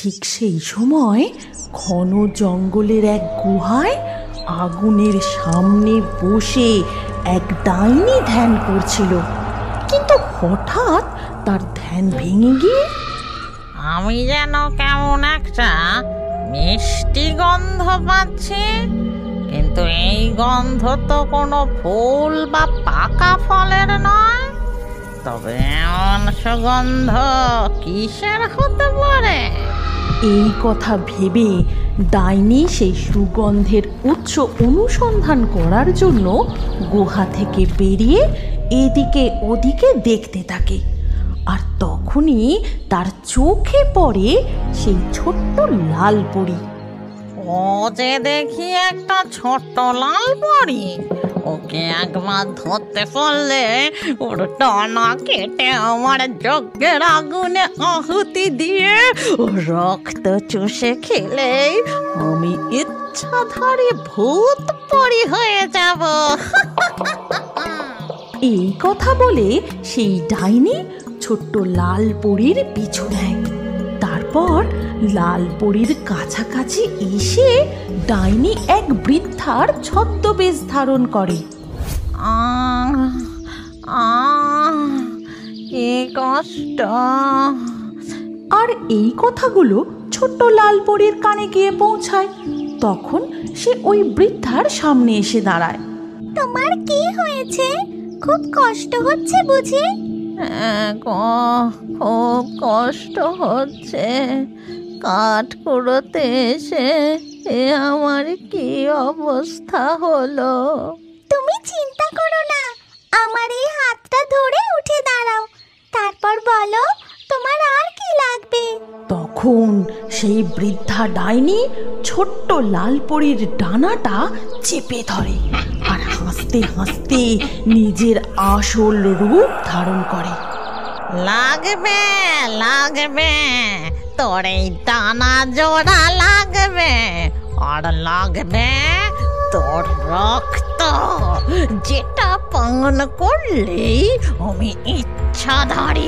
ঠিক সেই সময় ঘন জঙ্গলের এক গুহায় আগুনের সামনে বসে এক ডাইনি ধ্যান করছিল। কিন্তু হঠাৎ তার ধ্যান ভেঙে গিয়ে আমি যেন কেমন একটা মিষ্টি গন্ধ পাচ্ছি, কিন্তু এই গন্ধ তো কোনো ফুল বা পাকা ফলের নয়। তবে এমন সুগন্ধ কিসের হতে পারে? এই কথা ভেবে ডাইনি সেই সুগন্ধের উৎস অনুসন্ধান করার জন্য গুহা থেকে বেরিয়ে এদিকে ওদিকে দেখতে থাকে। আর তখনই তার চোখে পড়ে সেই ছোট্ট লাল পরী। ও যে দেখি একটা ছোট্ট লাল পরী, ওকে একবার ধরতে পারলে ওর টানা কেটে আমার যজ্ঞের আগুনে আহুতি দিয়ে ও রক্ত চুষে খেলেই আমি ইচ্ছাধারী ভূত পরী হয়ে যাব। এই কথা বলে সেই ডাইনি ছোট্ট লাল পরীর পিছু নেয়। তারপর লাল পরীর কাছাকাছি এসে ডাইনি এক বৃদ্ধার ছদ্মবেশ ধারণ করে। কি কষ্ট! আর এই কথাগুলো ছোট্ট লাল পরীর কানে গিয়ে পৌঁছায়। তখন সে ওই বৃদ্ধার সামনে এসে দাঁড়ায়। তোমার কি হয়েছে? খুব কষ্ট হচ্ছে বুঝি? খুব কষ্ট হচ্ছে। কাঠ কুড়োতে এসে আমার কি অবস্থা হলো! তুমি চিন্তা করো না, আমার এই হাতটা ধরে উঠে দাঁড়াও, তারপর বলো তোমার আর কি লাগবে। তখন সেই বৃদ্ধা ডাইনি ছোট্ট লাল পরীর ডানাটা চেপে ধরে আর হাসতে হাসতে নিজের আসল রূপ ধারণ করে। লাগবে লাগবে, তোর এই টানা জোড়া লাগবে, আর লাগবে তোর রক্ত, যেটা পান করলেই আমি ইচ্ছাধারী